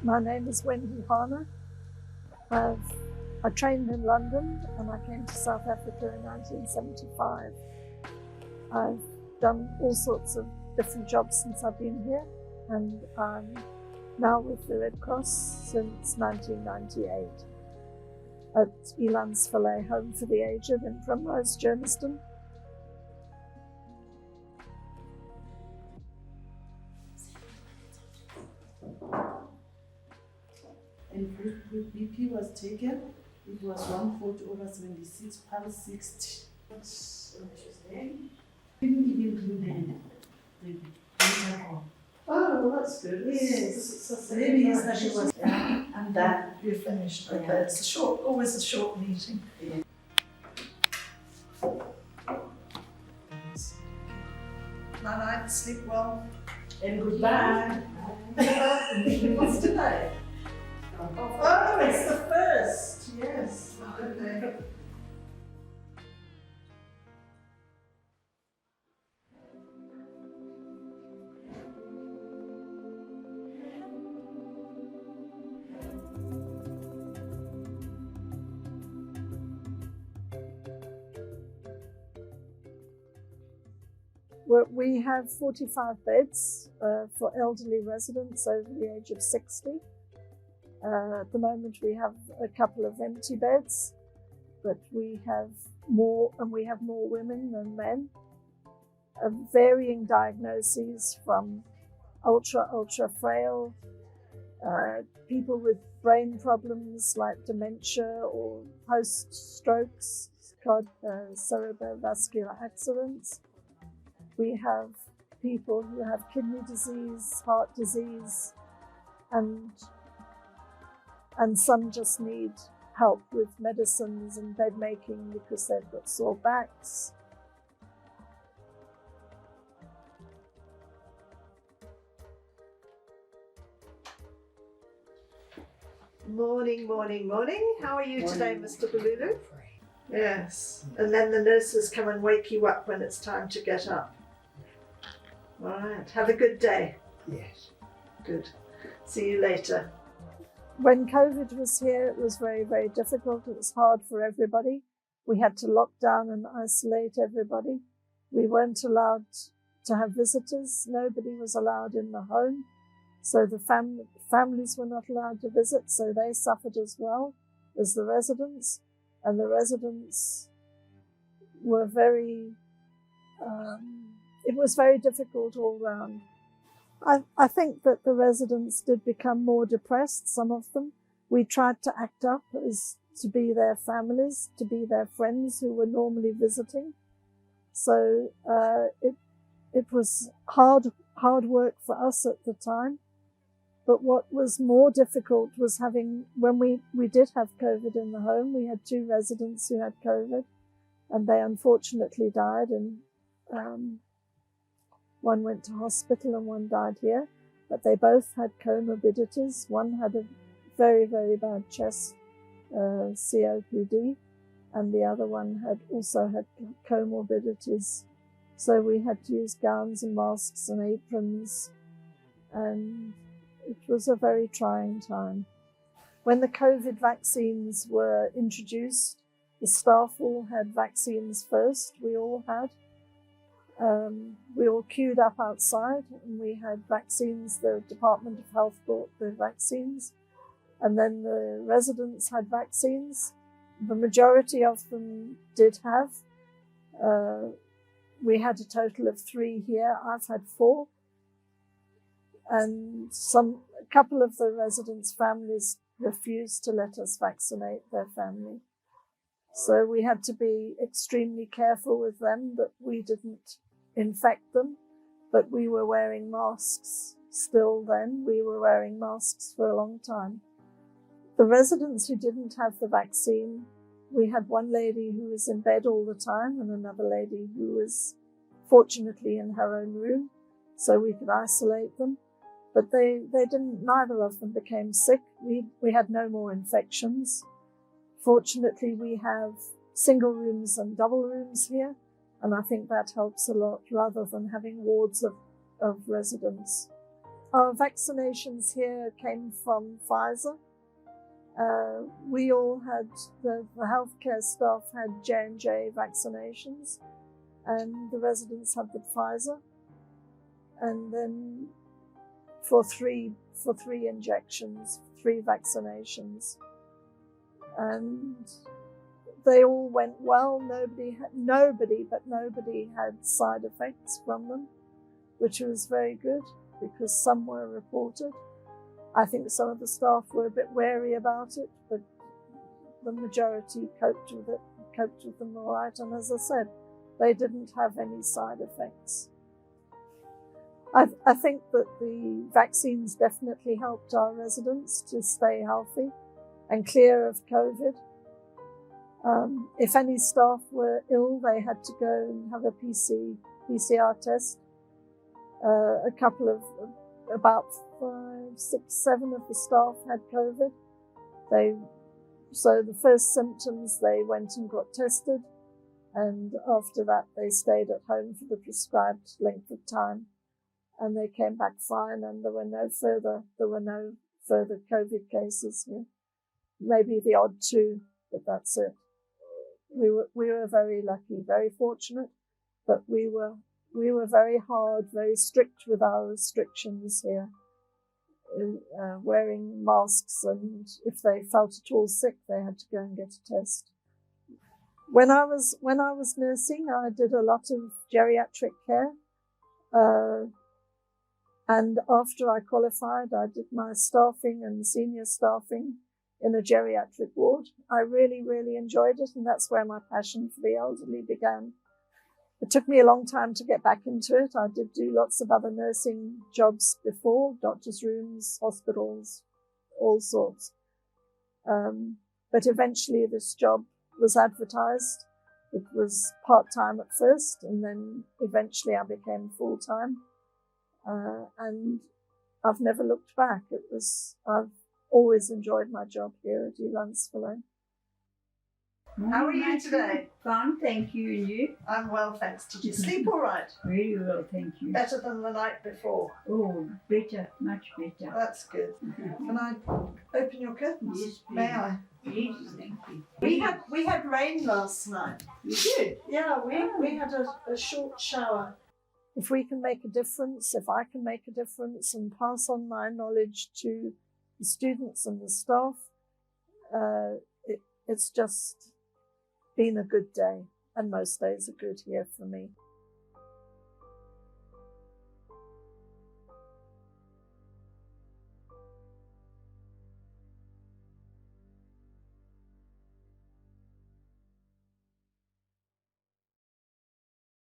My name is Wendy Hahne. I trained in London and I came to South Africa in 1975. I've done all sorts of different jobs since I've been here, and I'm now with the Red Cross since 1998 at Elandsvallei Home for the Aged in Primrose, Germiston. And with BP was taken, it was 140/76, pulse 60. What's his name? Didn't even do the interval. Oh, well, that's good. Yes. Maybe it's that she was. I'm done. You're finished. Okay, Yeah. it's always a short meeting. Yeah. Night, sleep well. And goodbye. What's today? Oh, it's the first. Yes. Okay. We have 45 beds for elderly residents over the age of 60. At the moment we have a couple of empty beds, but we have more women than men. Varying diagnoses from ultra frail, people with brain problems like dementia or post-strokes, cerebrovascular accidents. We have people who have kidney disease, heart disease, and some just need help with medicines and bed making because they've got sore backs. Morning, morning, morning. How are you today, Mr. Balulu? Yes. And then the nurses come and wake you up when it's time to get up. All right. Have a good day. Yes. Good. See you later. When COVID was here, it was very, very difficult. It was hard for everybody. We had to lock down and isolate everybody. We weren't allowed to have visitors. Nobody was allowed in the home. So the families were not allowed to visit, so they suffered as well as the residents. And the residents were it was very difficult all round. I think that the residents did become more depressed, some of them. We tried to act up as to be their families, to be their friends who were normally visiting. So it was hard work for us at the time. But what was more difficult was when we did have COVID in the home, we had 2 residents who had COVID, and they unfortunately died, and one went to hospital and one died here, but they both had comorbidities. One had a very, very bad chest COPD, and the other one also had comorbidities. So we had to use gowns and masks and aprons, and it was a very trying time. When the COVID vaccines were introduced, the staff all had vaccines first. We all had. We all queued up outside and we had vaccines. The Department of Health brought the vaccines, and then the residents had vaccines. The majority of them did have. We had a total of 3 here. I've had 4. And a couple of the residents' families refused to let us vaccinate their family. So we had to be extremely careful with them that we didn't infect them, but we were wearing masks still then. We were wearing masks for a long time. The residents who didn't have the vaccine, we had one lady who was in bed all the time and another lady who was fortunately in her own room, so we could isolate them. But neither of them became sick. We had no more infections. Fortunately, we have single rooms and double rooms here, and I think that helps a lot rather than having wards of residents. Our vaccinations here came from Pfizer. We all had, the healthcare staff had J&J vaccinations, and the residents had the Pfizer. And then for three injections, 3 vaccinations. And they all went well. Nobody had side effects from them, which was very good because some were reported. I think some of the staff were a bit wary about it, but the majority coped with them all right. And as I said, they didn't have any side effects. I think that the vaccines definitely helped our residents to stay healthy and clear of COVID. If any staff were ill, they had to go and have a PCR test. About 5, 6, 7 of the staff had COVID. So the first symptoms, they went and got tested, and after that they stayed at home for the prescribed length of time, and they came back fine, and there were no further COVID cases here. Maybe the odd 2, but that's it. We were very lucky, very fortunate, but we were very hard, very strict with our restrictions here, wearing masks, and if they felt at all sick, they had to go and get a test. When I was nursing, I did a lot of geriatric care, and after I qualified, I did my staffing and senior staffing in a geriatric ward. I really, really enjoyed it, and that's where my passion for the elderly began. It took me a long time to get back into it. I did do lots of other nursing jobs before, doctor's rooms, hospitals, all sorts. But eventually this job was advertised. It was part-time at first, and then eventually I became full-time. And I've never looked back. I've always enjoyed my job here at Elandsvallei. How are you today? Fine, thank you. And you? I'm well, thanks. Did you sleep all right? Very well, thank you. Better than the night before? Oh, better, much better. That's good. Can I open your curtains? Yes, please. May I? Yes, thank you. We had rain last night. You did? Yeah, we had a short shower. If we can make a difference, if I can make a difference and pass on my knowledge to the students and the staff, it's just been a good day, and most days are good here for me.